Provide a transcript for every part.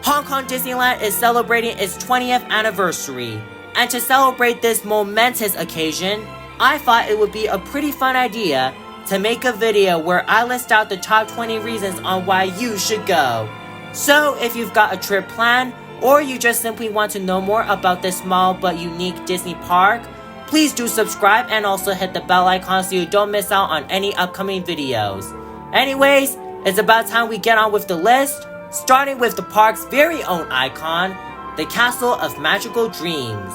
Hong Kong Disneyland is celebrating its 20th anniversary, and to celebrate this momentous occasion, I thought it would be a pretty fun idea to make a video where I list out the top 20 reasons on why you should go. So if you've got a trip planned, or you just simply want to know more about this small but unique Disney park, please do subscribe and also hit the bell icon so you don't miss out on any upcoming videos. Anyways, it's about time we get on with the list, starting with the park's very own icon, the Castle of Magical Dreams.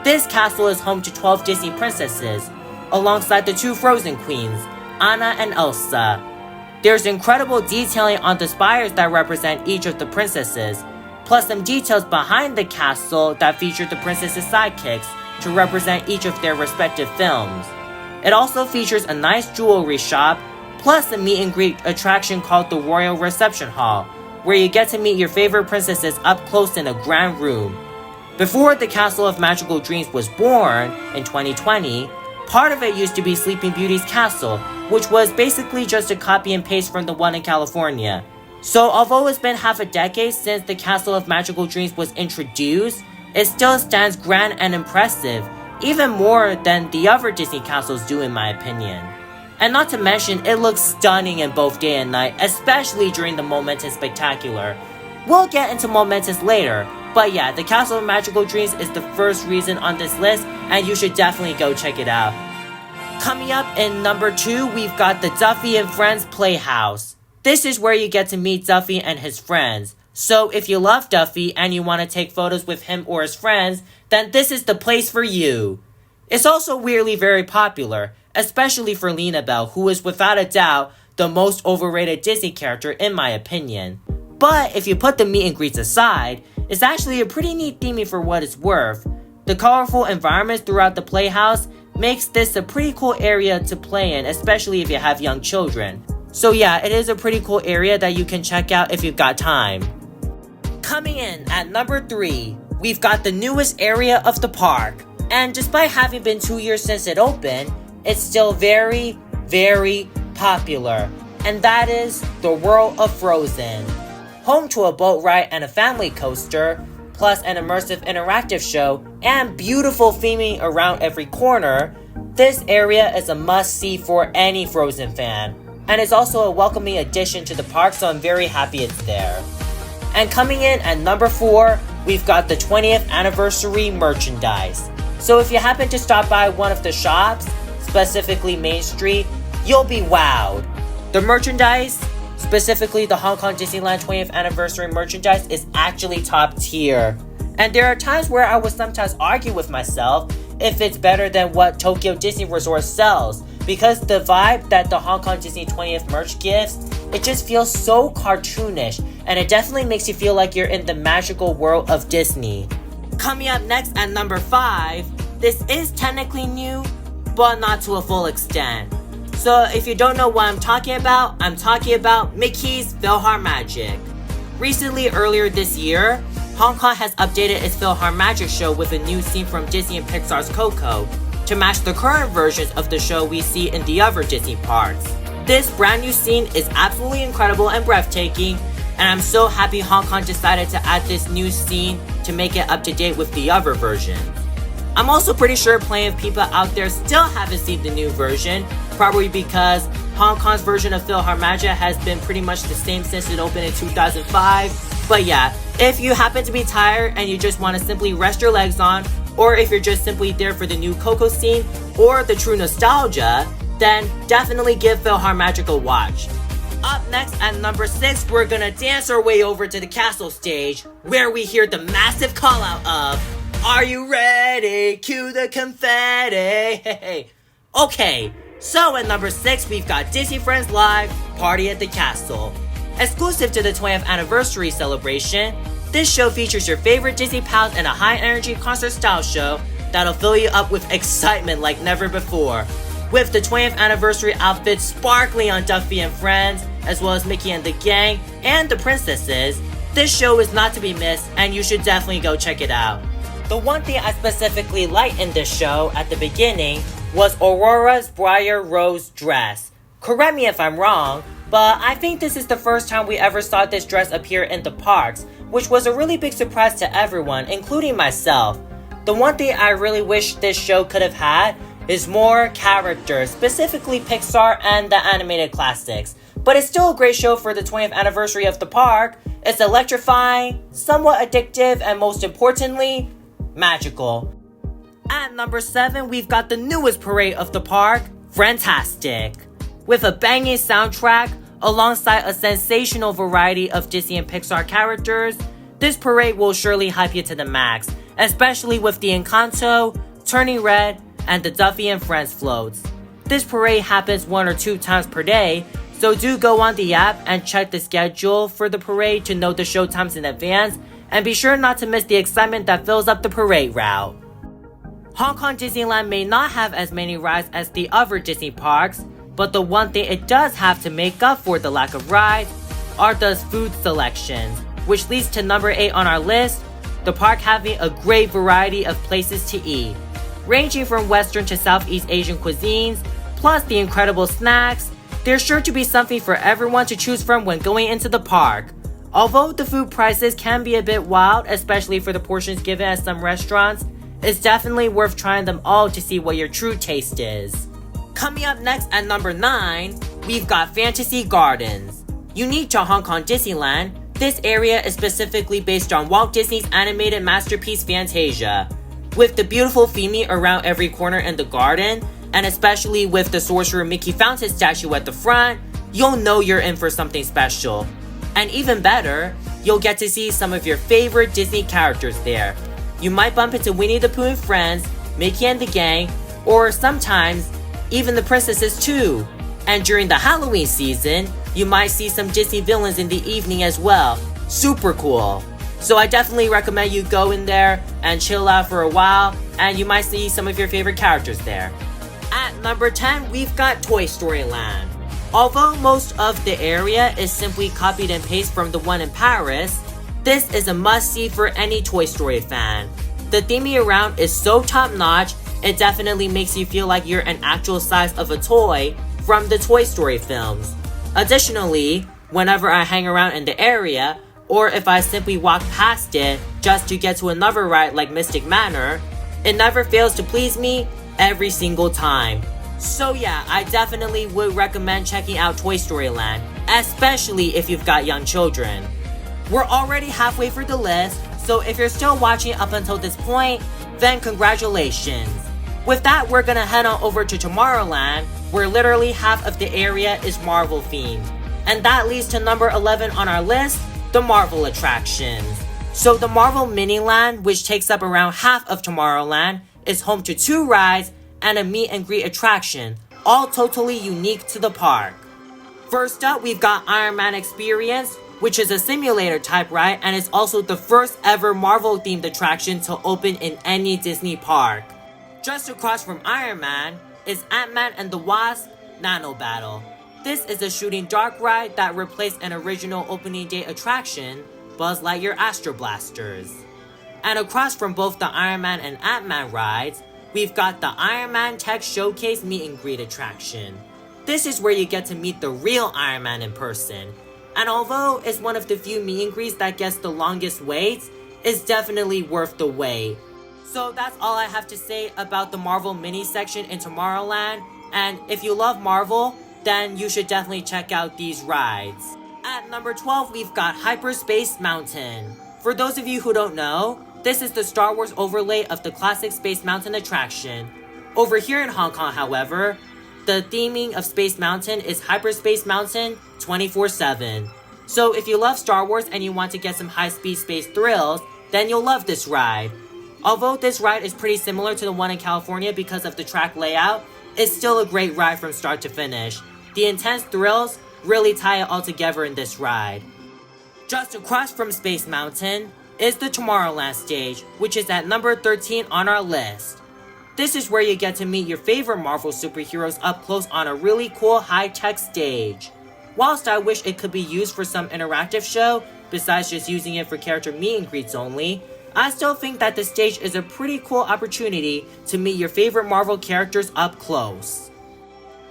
This castle is home to 12 Disney princesses, alongside the 2 Frozen queens, Anna and Elsa. There's incredible detailing on the spires that represent each of the princesses, plus some details behind the castle that feature the princesses' sidekicks to represent each of their respective films. It also features a nice jewelry shop, plus a meet and greet attraction called the Royal Reception Hall, where you get to meet your favorite princesses up close in a grand room. Before the Castle of Magical Dreams was born, in 2020, part of it used to be Sleeping Beauty's castle, which was basically just a copy and paste from the one in California. So although it's been half a decade since the Castle of Magical Dreams was introduced, it still stands grand and impressive, even more than the other Disney castles do in my opinion. And not to mention, it looks stunning in both day and night, especially during the Momentous Spectacular. We'll get into Momentous later, but yeah, the Castle of Magical Dreams is the first reason on this list, and you should definitely go check it out. Coming up in number 2, we've got the Duffy and Friends Playhouse. This is where you get to meet Duffy and his friends. So if you love Duffy and you want to take photos with him or his friends, then this is the place for you. It's also weirdly very popular, especially for Lena Bell, who is without a doubt the most overrated Disney character in my opinion. But if you put the meet and greets aside, it's actually a pretty neat theming for what it's worth. The colorful environments throughout the playhouse makes this a pretty cool area to play in, especially if you have young children. So yeah, it is a pretty cool area that you can check out if you've got time. Coming in at number 3, we've got the newest area of the park. And despite having been 2 years since it opened, it's still very, very popular. And that is the World of Frozen. Home to a boat ride and a family coaster, plus an immersive interactive show, and beautiful theming around every corner, this area is a must-see for any Frozen fan. And it's also a welcoming addition to the park, so I'm very happy it's there. And coming in at number 4, we've got the 20th anniversary merchandise. So if you happen to stop by one of the shops, specifically Main Street, you'll be wowed. The merchandise, specifically the Hong Kong Disneyland 20th anniversary merchandise, is actually top tier. And there are times where I would sometimes argue with myself if it's better than what Tokyo Disney Resort sells, because the vibe that the Hong Kong Disney 20th merch gives, it just feels so cartoonish, and it definitely makes you feel like you're in the magical world of Disney. Coming up next at number 5, this is technically new, but not to a full extent. So if you don't know what I'm talking about Mickey's PhilharMagic. Recently, earlier this year, Hong Kong has updated its PhilharMagic show with a new scene from Disney and Pixar's Coco to match the current versions of the show we see in the other Disney parks. This brand new scene is absolutely incredible and breathtaking, and I'm so happy Hong Kong decided to add this new scene to make it up to date with the other versions. I'm also pretty sure plenty of people out there still haven't seen the new version, probably because Hong Kong's version of PhilharMagic has been pretty much the same since it opened in 2005. But yeah, if you happen to be tired and you just want to simply rest your legs on, or if you're just simply there for the new Coco scene or the true nostalgia, then definitely give PhilharMagic a watch. Up next at number 6, we're gonna dance our way over to the castle stage, where we hear the massive call out of, "Are you ready? Cue the confetti." Okay, so at number 6, we've got Disney Friends Live, Party at the Castle. Exclusive to the 20th anniversary celebration, this show features your favorite Disney pals in a high-energy concert-style show that'll fill you up with excitement like never before. With the 20th anniversary outfits sparkling on Duffy and Friends, as well as Mickey and the gang, and the princesses, this show is not to be missed, and you should definitely go check it out. The one thing I specifically liked in this show at the beginning was Aurora's Briar Rose dress. Correct me if I'm wrong, But I think this is the first time we ever saw this dress appear in the parks, which was a really big surprise to everyone, including myself. The one thing I really wish this show could have had is more characters, specifically Pixar and the animated classics. But it's still a great show for the 20th anniversary of the park. It's electrifying, somewhat addictive, and most importantly, magical. At number 7, we've got the newest parade of the park, Friendtastic. With a banging soundtrack, alongside a sensational variety of Disney and Pixar characters, this parade will surely hype you to the max, especially with the Encanto, Turning Red, and the Duffy and Friends floats. This parade happens 1 or 2 times per day, so do go on the app and check the schedule for the parade to know the show times in advance, and be sure not to miss the excitement that fills up the parade route. Hong Kong Disneyland may not have as many rides as the other Disney parks, but the one thing it does have to make up for the lack of rides are the food selections, which leads to number 8 on our list, the park having a great variety of places to eat, ranging from Western to Southeast Asian cuisines, plus the incredible snacks. There's sure to be something for everyone to choose from when going into the park. Although the food prices can be a bit wild, especially for the portions given at some restaurants, it's definitely worth trying them all to see what your true taste is. Coming up next at number 9, we've got Fantasy Gardens. Unique to Hong Kong Disneyland, this area is specifically based on Walt Disney's animated masterpiece Fantasia. With the beautiful theming around every corner in the garden, and especially with the Sorcerer Mickey Fountain statue at the front, you'll know you're in for something special. And even better, you'll get to see some of your favorite Disney characters there. You might bump into Winnie the Pooh and friends, Mickey and the gang, or sometimes even the princesses too. And during the Halloween season, you might see some Disney villains in the evening as well. Super cool. So I definitely recommend you go in there and chill out for a while, and you might see some of your favorite characters there. At number 10, we've got Toy Story Land. Although most of the area is simply copied and pasted from the one in Paris, this is a must-see for any Toy Story fan. The theming around is so top-notch, it definitely makes you feel like you're an actual size of a toy from the Toy Story films. Additionally, whenever I hang around in the area, or if I simply walk past it just to get to another ride like Mystic Manor, it never fails to please me every single time. So yeah, I definitely would recommend checking out Toy Story Land, especially if you've got young children. We're already halfway through the list, so if you're still watching up until this point, then congratulations. With that, we're gonna head on over to Tomorrowland, where literally half of the area is Marvel themed. And that leads to number 11 on our list, the Marvel attractions. So the Marvel Miniland, which takes up around half of Tomorrowland, is home to 2 rides and a meet and greet attraction, all totally unique to the park. First up, we've got Iron Man Experience, which is a simulator type ride and is also the first ever Marvel themed attraction to open in any Disney park. Just across from Iron Man is Ant-Man and the Wasp Nano Battle. This is a shooting dark ride that replaced an original opening day attraction, Buzz Lightyear Astro Blasters. And across from both the Iron Man and Ant-Man rides, we've got the Iron Man Tech Showcase meet and greet attraction. This is where you get to meet the real Iron Man in person. And although it's one of the few meet and greets that gets the longest waits, it's definitely worth the wait. So that's all I have to say about the Marvel mini section in Tomorrowland. And if you love Marvel, then you should definitely check out these rides. At number 12, we've got Hyperspace Mountain. For those of you who don't know, this is the Star Wars overlay of the classic Space Mountain attraction. Over here in Hong Kong, however, the theming of Space Mountain is Hyperspace Mountain 24/7. So if you love Star Wars and you want to get some high-speed space thrills, then you'll love this ride. Although this ride is pretty similar to the one in California because of the track layout, it's still a great ride from start to finish. The intense thrills really tie it all together in this ride. Just across from Space Mountain is the Tomorrowland stage, which is at number 13 on our list. This is where you get to meet your favorite Marvel superheroes up close on a really cool high-tech stage. Whilst I wish it could be used for some interactive show, besides just using it for character meet and greets only, I still think that the stage is a pretty cool opportunity to meet your favorite Marvel characters up close.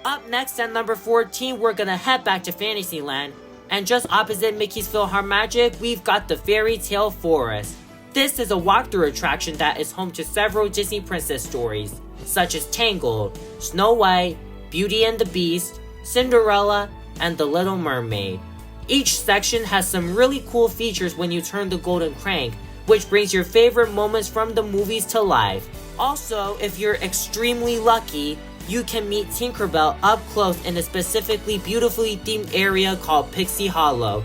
Up next at number 14, we're gonna head back to Fantasyland. And just opposite Mickey's PhilharMagic, we've got the Fairy Tale Forest. This is a walkthrough attraction that is home to several Disney princess stories, such as Tangled, Snow White, Beauty and the Beast, Cinderella, and The Little Mermaid. Each section has some really cool features when you turn the golden crank, which brings your favorite moments from the movies to life. Also, if you're extremely lucky, you can meet Tinkerbell up close in a specifically beautifully themed area called Pixie Hollow.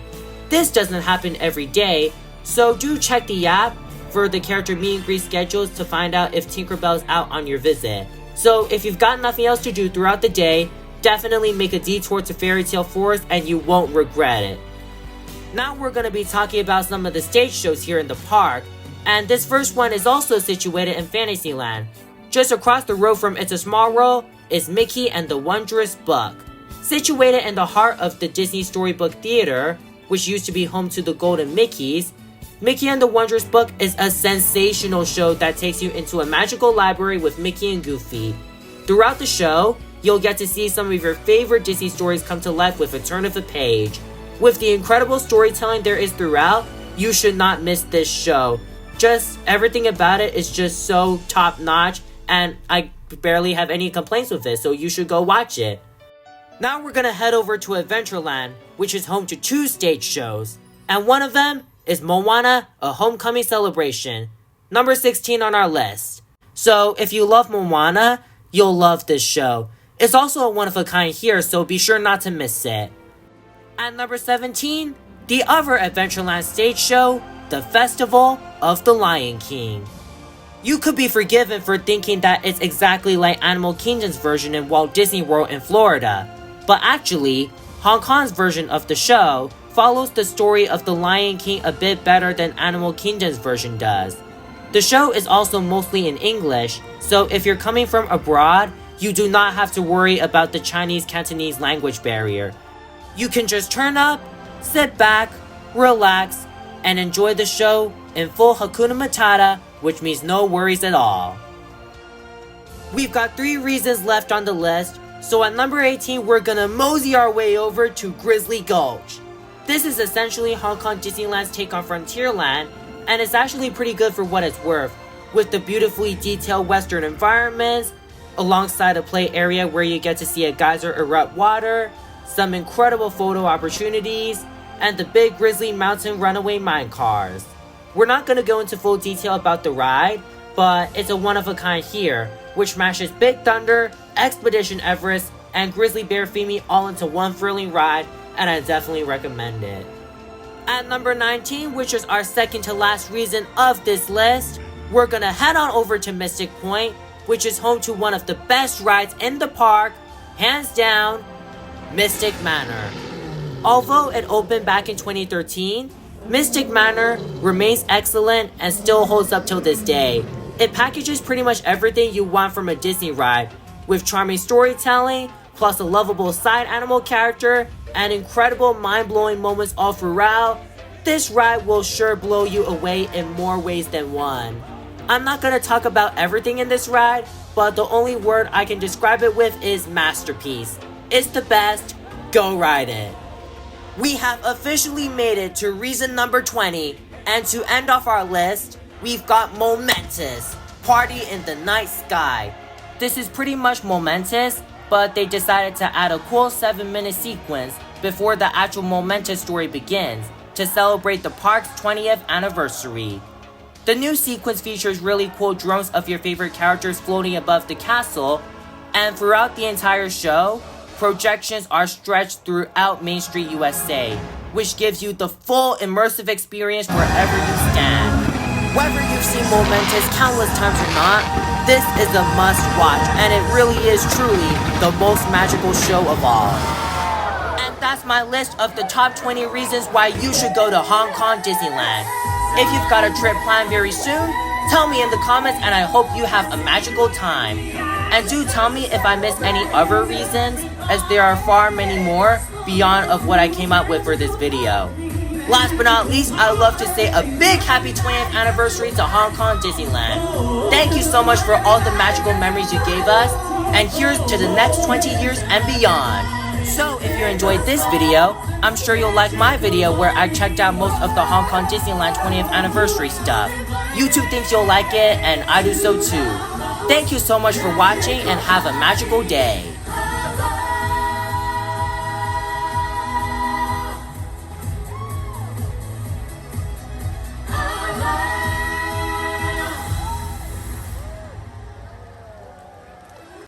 This doesn't happen every day, so do check the app for the character meet and greet schedules to find out if Tinkerbell's out on your visit. So if you've got nothing else to do throughout the day, definitely make a detour to Fairy Tale Forest and you won't regret it. Now we're going to be talking about some of the stage shows here in the park, and this first one is also situated in Fantasyland. Just across the road from It's a Small World is Mickey and the Wondrous Book. Situated in the heart of the Disney Storybook Theater, which used to be home to the Golden Mickeys, Mickey and the Wondrous Book is a sensational show that takes you into a magical library with Mickey and Goofy. Throughout the show, you'll get to see some of your favorite Disney stories come to life with a turn of a page. With the incredible storytelling there is throughout, you should not miss this show. Just everything about it is just so top notch, and I barely have any complaints with it, so you should go watch it. Now we're gonna head over to Adventureland, which is home to 2 stage shows, and one of them is Moana, A Homecoming Celebration, number 16 on our list. So if you love Moana, you'll love this show. It's also a one-of-a-kind here, so be sure not to miss it. At number 17, the other Adventureland stage show, The Festival of the Lion King. You could be forgiven for thinking that it's exactly like Animal Kingdom's version in Walt Disney World in Florida, but actually, Hong Kong's version of the show follows the story of the Lion King a bit better than Animal Kingdom's version does. The show is also mostly in English, so if you're coming from abroad, you do not have to worry about the Chinese-Cantonese language barrier. You can just turn up, sit back, relax, and enjoy the show in full Hakuna Matata, which means no worries at all. We've got 3 reasons left on the list, so at number 18 we're gonna mosey our way over to Grizzly Gulch. This is essentially Hong Kong Disneyland's take on Frontierland, and it's actually pretty good for what it's worth, with the beautifully detailed western environments, alongside a play area where you get to see a geyser erupt water, some incredible photo opportunities, and the big Grizzly Mountain runaway mine cars. We're not going to go into full detail about the ride, but it's a one-of-a-kind here, which mashes Big Thunder, Expedition Everest, and Grizzly Bear Femi all into one thrilling ride, and I definitely recommend it. At number 19, which is our second to last reason of this list, we're going to head on over to Mystic Point, which is home to one of the best rides in the park, hands down, Mystic Manor. Although it opened back in 2013, Mystic Manor remains excellent and still holds up till this day. It packages pretty much everything you want from a Disney ride, with charming storytelling, plus a lovable side animal character, and incredible mind-blowing moments all throughout. This ride will sure blow you away in more ways than one. I'm not going to talk about everything in this ride, but the only word I can describe it with is masterpiece. It's the best, go ride it. We have officially made it to reason number 20, and to end off our list, we've got Momentous, Party in the Night Sky. This is pretty much Momentous, but they decided to add a cool 7-minute sequence before the actual Momentous story begins to celebrate the park's 20th anniversary. The new sequence features really cool drones of your favorite characters floating above the castle, and throughout the entire show, projections are stretched throughout Main Street, USA, which gives you the full immersive experience wherever you stand. Whether you've seen Momentous countless times or not, this is a must-watch, and it really is truly the most magical show of all. And that's my list of the top 20 reasons why you should go to Hong Kong Disneyland. If you've got a trip planned very soon, tell me in the comments, and I hope you have a magical time. And do tell me if I missed any other reasons, as there are far many more beyond of what I came up with for this video. Last but not least, I'd love to say a big happy 20th anniversary to Hong Kong Disneyland. Thank you so much for all the magical memories you gave us, And here's to the next 20 years and beyond. So if you enjoyed this video, I'm sure you'll like my video where I checked out most of the Hong Kong Disneyland 20th anniversary stuff. YouTube thinks you'll like it, and I do so too. Thank you so much for watching and have a magical day.